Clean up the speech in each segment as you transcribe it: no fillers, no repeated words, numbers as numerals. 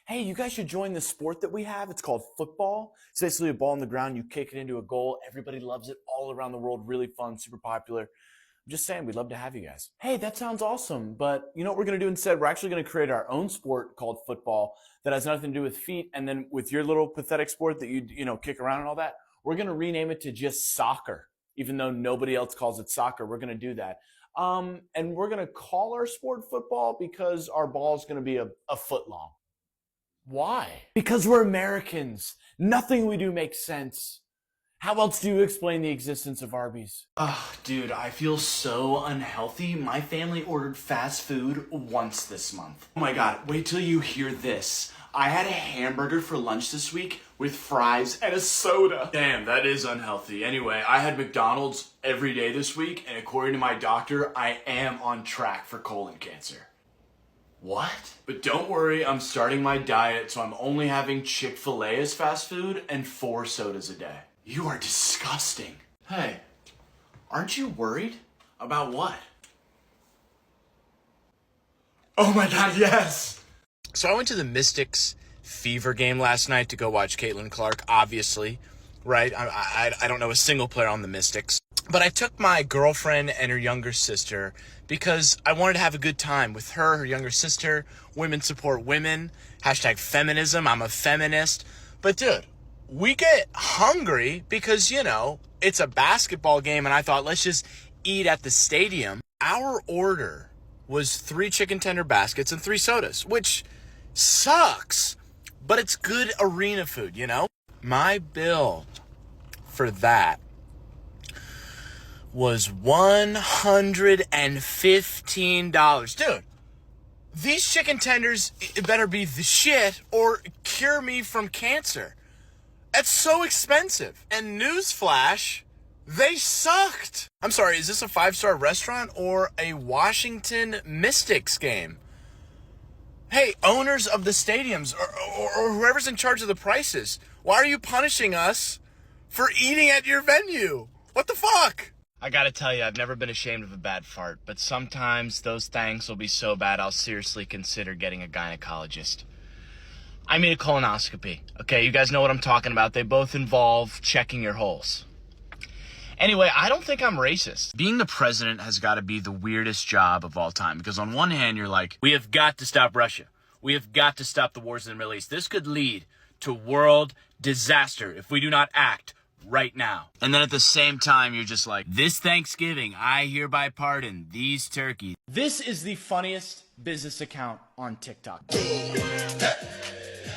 hey, you guys should join the sport that we have. It's called football. It's basically a ball on the ground. You kick it into a goal. Everybody loves it all around the world. Really fun, super popular. I'm just saying, we'd love to have you guys. Hey, that sounds awesome. But you know what we're going to do instead? We're actually going to create our own sport called football that has nothing to do with feet. And then with your little pathetic sport that you kick around and all that, we're going to rename it to just soccer. Even though nobody else calls it soccer, we're going to do that. And we're going to call our sport football because our ball is going to be a foot long. Why? Because we're Americans. Nothing we do makes sense. How else do you explain the existence of Arby's? Dude, I feel so unhealthy. My family ordered fast food once this month. Oh my God, wait till you hear this. I had a hamburger for lunch this week with fries and a soda. Damn, that is unhealthy. Anyway, I had McDonald's every day this week, and according to my doctor, I am on track for colon cancer. What? But don't worry, I'm starting my diet, so I'm only having Chick-fil-A as fast food and 4 sodas a day. You are disgusting. Hey, aren't you worried? About what? Oh my God, yes! So I went to the Mystics Fever game last night to go watch Caitlin Clark, obviously, right? I don't know a single player on the Mystics. But I took my girlfriend and her younger sister because I wanted to have a good time with her younger sister. Women support women. Hashtag feminism. I'm a feminist. But dude, we get hungry because, it's a basketball game and I thought, let's just eat at the stadium. Our order was 3 chicken tender baskets and 3 sodas, which sucks, but it's good arena food, My bill for that was $115. Dude, these chicken tenders better be the shit or cure me from cancer. That's so expensive. And newsflash, they sucked. I'm sorry, is this a 5-star restaurant or a Washington Mystics game? Hey, owners of the stadiums or whoever's in charge of the prices, why are you punishing us for eating at your venue? What the fuck? I gotta tell you, I've never been ashamed of a bad fart, but sometimes those things will be so bad I'll seriously consider getting a gynecologist. I mean a colonoscopy. Okay, you guys know what I'm talking about. They both involve checking your holes. Anyway, I don't think I'm racist. Being the president has got to be the weirdest job of all time because on one hand, you're like, we have got to stop Russia. We have got to stop the wars in the Middle East. This could lead to world disaster if we do not act right now. And then at the same time, you're just like, this Thanksgiving, I hereby pardon these turkeys. This is the funniest business account on TikTok.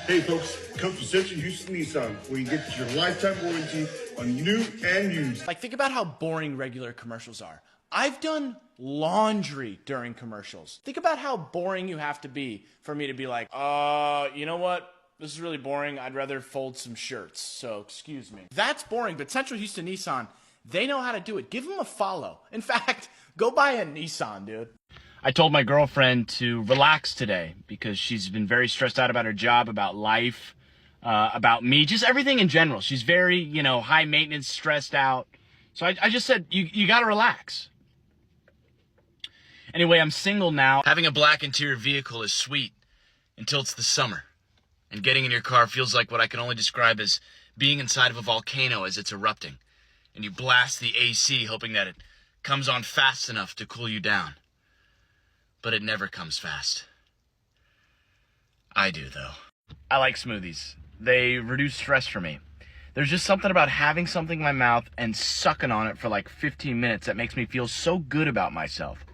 Hey folks, come to Central Houston Nissan, where you get your lifetime warranty on new and used. Like, think about how boring regular commercials are. I've done laundry during commercials. Think about how boring you have to be for me to be like, you know what? This is really boring. I'd rather fold some shirts, so excuse me. That's boring, but Central Houston Nissan, they know how to do it. Give them a follow. In fact, go buy a Nissan, dude. I told my girlfriend to relax today because she's been very stressed out about her job, about life, about me, just everything in general. She's very, high maintenance, stressed out. So I just said, you gotta relax. Anyway, I'm single now. Having a black interior vehicle is sweet until it's the summer. And getting in your car feels like what I can only describe as being inside of a volcano as it's erupting. And you blast the AC hoping that it comes on fast enough to cool you down. But it never comes fast. I do, though. I like smoothies. They reduce stress for me. There's just something about having something in my mouth and sucking on it for like 15 minutes that makes me feel so good about myself.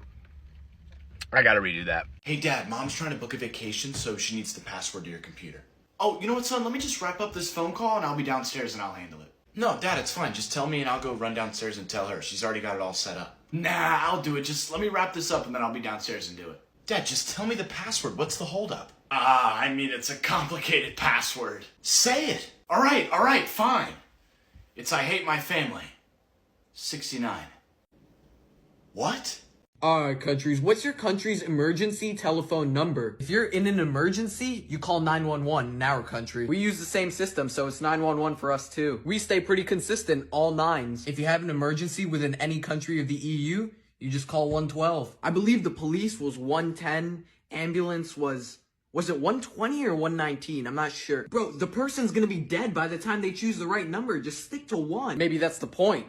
I gotta redo that. Hey, Dad, Mom's trying to book a vacation, so she needs the password to your computer. Oh, you know what, son? Let me just wrap up this phone call and I'll be downstairs and I'll handle it. No, Dad, it's fine. Just tell me and I'll go run downstairs and tell her. She's already got it all set up. Nah, I'll do it. Just let me wrap this up and then I'll be downstairs and do it. Dad, just tell me the password. What's the holdup? It's a complicated password. Say it. All right, fine. It's I hate my family. 69. What? Alright, countries, what's your country's emergency telephone number? If you're in an emergency, you call 911 in our country. We use the same system, so it's 911 for us too. We stay pretty consistent, all nines. If you have an emergency within any country of the EU, you just call 112. I believe the police was 110, ambulance was Was it 120 or 119? I'm not sure. Bro, the person's gonna be dead by the time they choose the right number. Just stick to 1. Maybe that's the point.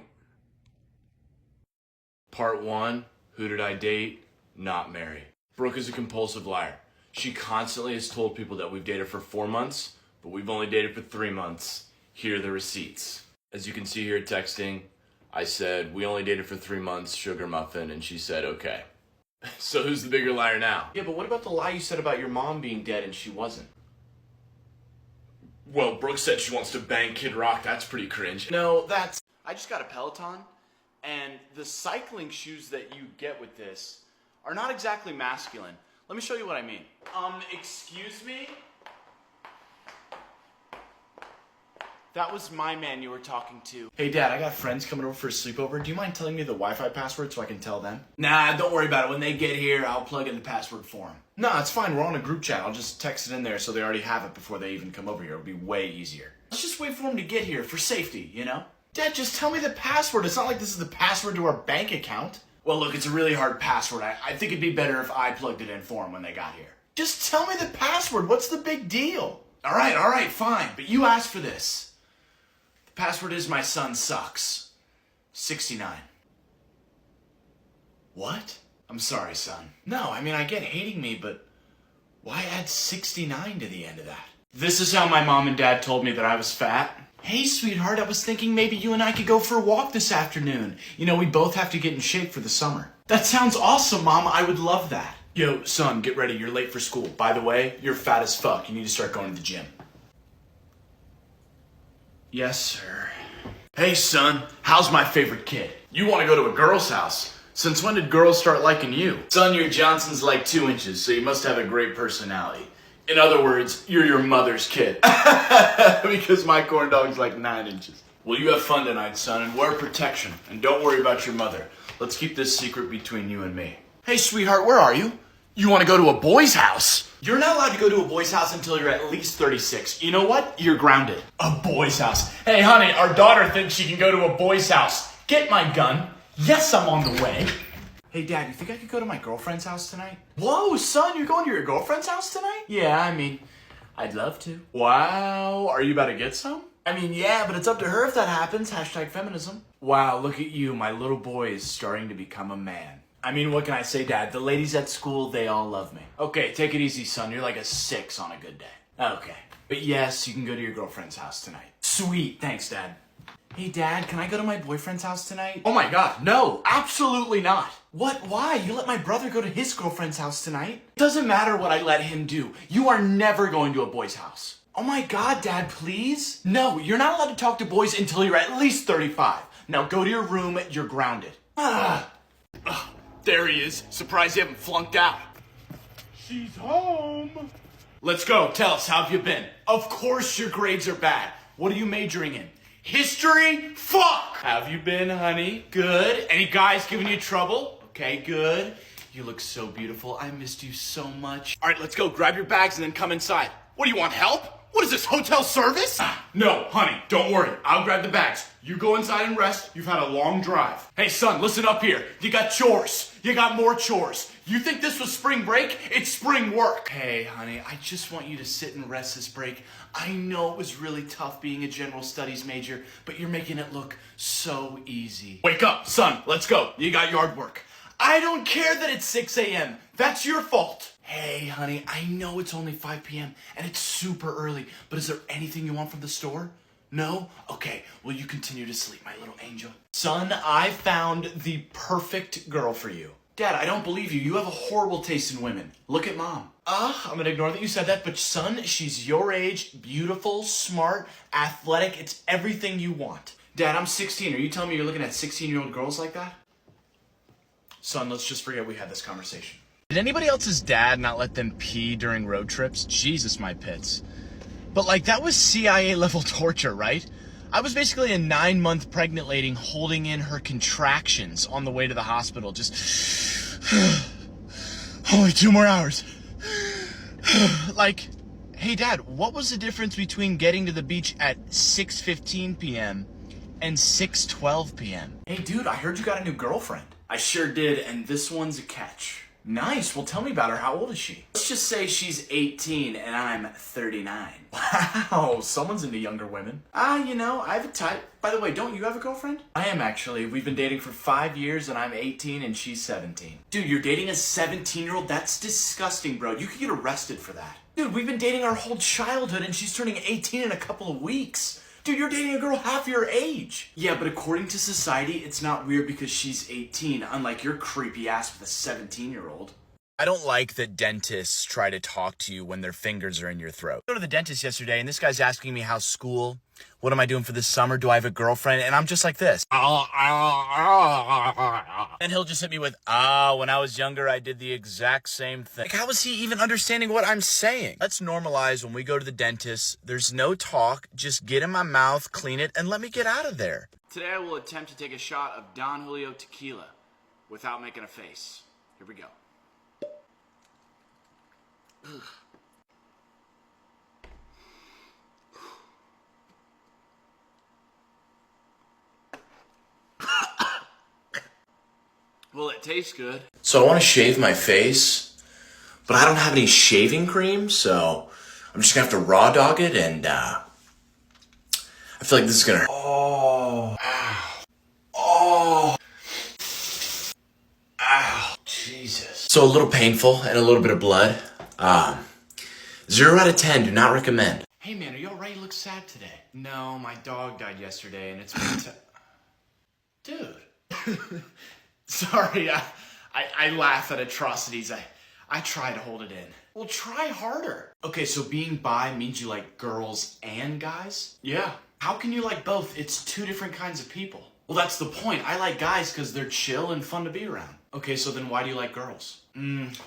Part 1, who did I date? Not marry. Brooke is a compulsive liar. She constantly has told people that we've dated for 4 months, but we've only dated for 3 months. Here are the receipts. As you can see here texting, I said, we only dated for 3 months, sugar muffin, and she said, okay. So who's the bigger liar now? Yeah, but what about the lie you said about your mom being dead and she wasn't? Well, Brooke said she wants to bang Kid Rock. That's pretty cringe. No, that's... I just got a Peloton, and the cycling shoes that you get with this are not exactly masculine. Let me show you what I mean. Excuse me? That was my man you were talking to. Hey, Dad, I got friends coming over for a sleepover. Do you mind telling me the Wi-Fi password so I can tell them? Nah, don't worry about it. When they get here, I'll plug in the password for them. Nah, it's fine. We're on a group chat. I'll just text it in there so they already have it before they even come over here. It'll be way easier. Let's just wait for them to get here for safety, you know? Dad, just tell me the password. It's not like this is the password to our bank account. Well, look, it's a really hard password. I think it'd be better if I plugged it in for them when they got here. Just tell me the password. What's the big deal? All right, fine. But you asked for this. The password is my son sucks. 69. What? I'm sorry, son. No, I mean, I get hating me, but why add 69 to the end of that? This is how my mom and dad told me that I was fat. Hey, sweetheart, I was thinking maybe you and I could go for a walk this afternoon. You know, we both have to get in shape for the summer. That sounds awesome, Mom. I would love that. Yo, son, get ready. You're late for school. By the way, you're fat as fuck. You need to start going to the gym. Yes, sir. Hey, son, how's my favorite kid? You want to go to a girl's house. Since when did girls start liking you? Son, your Johnson's like 2 inches, so you must have a great personality. In other words, you're your mother's kid. Because my corn dog's like 9 inches. Well, you have fun tonight, son, and wear protection. And don't worry about your mother. Let's keep this secret between you and me. Hey, sweetheart, where are you? You want to go to a boy's house? You're not allowed to go to a boy's house until you're at least 36. You know what? You're grounded. A boy's house. Hey, honey, our daughter thinks she can go to a boy's house. Get my gun. Yes, I'm on the way. Hey, Dad, you think I could go to my girlfriend's house tonight? Whoa, son, you're going to your girlfriend's house tonight? Yeah, I mean, I'd love to. Wow, are you about to get some? I mean, yeah, but it's up to her if that happens. Hashtag feminism. Wow, look at you. My little boy is starting to become a man. I mean, what can I say, Dad? The ladies at school, they all love me. Okay, take it easy, son. You're like a 6 on a good day. Okay. But yes, you can go to your girlfriend's house tonight. Sweet. Thanks, Dad. Hey, Dad, can I go to my boyfriend's house tonight? Oh my God, no, absolutely not. What? Why? You let my brother go to his girlfriend's house tonight? It doesn't matter what I let him do. You are never going to a boy's house. Oh my God, Dad, please? No, you're not allowed to talk to boys until you're at least 35. Now go to your room, you're grounded. There he is. Surprised you haven't flunked out. She's home. Let's go. Tell us, how have you been? Of course your grades are bad. What are you majoring in? History? Fuck! How have you been, honey? Good. Any guys giving you trouble? Okay, good. You look so beautiful. I missed you so much. All right, let's go. Grab your bags and then come inside. What, do you want help? What is this, hotel service? No, honey, don't worry. I'll grab the bags. You go inside and rest. You've had a long drive. Hey, son, listen up here. You got chores. You got more chores. You think this was spring break? It's spring work. Hey, honey, I just want you to sit and rest this break. I know it was really tough being a general studies major, but you're making it look so easy. Wake up, son. Let's go. You got yard work. I don't care that it's 6 a.m. That's your fault. Hey, honey, I know it's only 5 p.m. and it's super early, but is there anything you want from the store? No? Okay, well, you continue to sleep, my little angel. Son, I found the perfect girl for you. Dad, I don't believe you. You have a horrible taste in women. Look at Mom. I'm gonna ignore that you said that, but son, she's your age, beautiful, smart, athletic. It's everything you want. Dad, I'm 16. Are you telling me you're looking at 16-year-old girls like that? Son, let's just forget we had this conversation. Did anybody else's dad not let them pee during road trips? Jesus, my pits. But like, that was CIA level torture, right? I was basically a 9-month pregnant lady holding in her contractions on the way to the hospital. Just, only 2 more hours. Like, hey Dad, what was the difference between getting to the beach at 6:15 p.m. and 6:12 p.m.? Hey dude, I heard you got a new girlfriend. I sure did, and this one's a catch. Nice. Well, tell me about her. How old is she? Let's just say she's 18 and I'm 39. Wow, someone's into younger women. I have a type. By the way, don't you have a girlfriend? I am actually. We've been dating for 5 years and I'm 18 and she's 17. Dude, you're dating a 17-year-old? That's disgusting, bro. You could get arrested for that. Dude, we've been dating our whole childhood and she's turning 18 in a couple of weeks. Dude, you're dating a girl half your age. Yeah, but according to society, it's not weird because she's 18, unlike your creepy ass with a 17-year-old. I don't like that dentists try to talk to you when their fingers are in your throat. I go to the dentist yesterday, and this guy's asking me how's school, what am I doing for this summer, do I have a girlfriend, and I'm just like this. And he'll just hit me with, when I was younger, I did the exact same thing. Like, how is he even understanding what I'm saying? Let's normalize when we go to the dentist, there's no talk, just get in my mouth, clean it, and let me get out of there. Today I will attempt to take a shot of Don Julio tequila without making a face. Here we go. Well, it tastes good. So I want to shave my face, but I don't have any shaving cream, so I'm just gonna have to raw dog it, and I feel like this is gonna hurt. Oh, ow, Jesus. So a little painful and a little bit of blood. 0 out of 10, do not recommend. Hey man, are you alright? You look sad today. No, my dog died yesterday and it's been Dude. Sorry, I laugh at atrocities. I try to hold it in. Well, try harder. Okay, so being bi means you like girls and guys? Yeah. How can you like both? It's two different kinds of people. Well, that's the point. I like guys because they're chill and fun to be around. Okay, so then why do you like girls?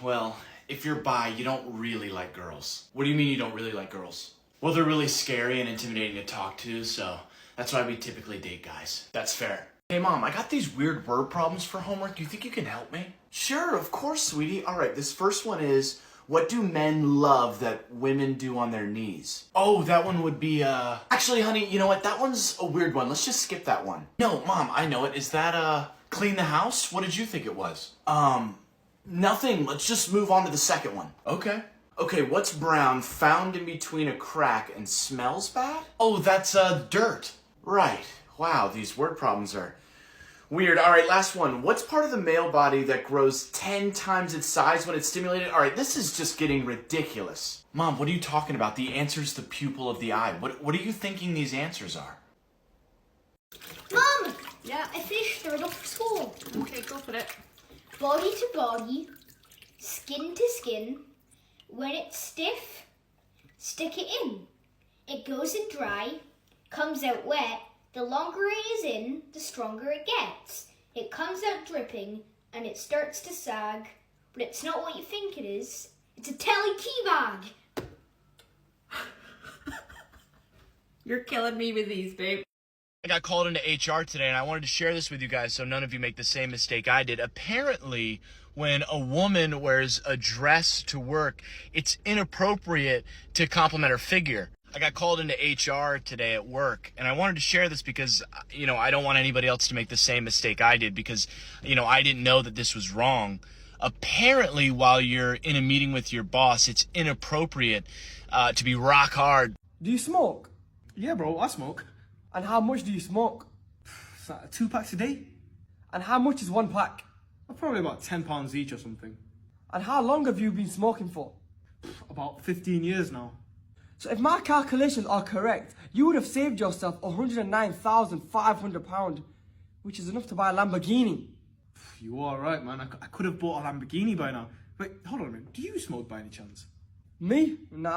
Well, if you're bi, you don't really like girls. What do you mean you don't really like girls? Well, they're really scary and intimidating to talk to, so that's why we typically date guys. That's fair. Hey Mom, I got these weird word problems for homework. Do you think you can help me? Sure, of course, sweetie. All right, this first one is, what do men love that women do on their knees? Oh, that one would be, Actually, honey, you know what? That one's a weird one. Let's just skip that one. No, Mom, I know it. Is that, clean the house? What did you think it was? Nothing. Let's just move on to the second one. Okay. Okay, what's brown, found in between a crack, and smells bad? Oh, that's, dirt. Right. Wow, these word problems are weird. All right, last one. What's part of the male body that grows 10 times its size when it's stimulated? All right, this is just getting ridiculous. Mom, what are you talking about? The answer's the pupil of the eye. What are you thinking these answers are? Mom! Yeah, I finished third off for school. Okay, go for it. Body to body, skin to skin. When it's stiff, stick it in. It goes in dry, comes out wet. The longer it is in, the stronger it gets. It comes out dripping and it starts to sag, but it's not what you think it is. It's a telly tea bag. You're killing me with these, babe. I got called into HR today, and I wanted to share this with you guys so none of you make the same mistake I did. Apparently, when a woman wears a dress to work, it's inappropriate to compliment her figure. I got called into HR today at work, and I wanted to share this because, I don't want anybody else to make the same mistake I did because, I didn't know that this was wrong. Apparently, while you're in a meeting with your boss, it's inappropriate to be rock hard. Do you smoke? Yeah, bro, I smoke. And how much do you smoke? It's like 2 packs a day. And how much is one pack? Probably about £10 each or something. And how long have you been smoking for? About 15 years now. So if my calculations are correct, you would have saved yourself £109,500, which is enough to buy a Lamborghini. You are right, man. I could have bought a Lamborghini by now. Wait, hold on a minute. Do you smoke by any chance? Me? Nah.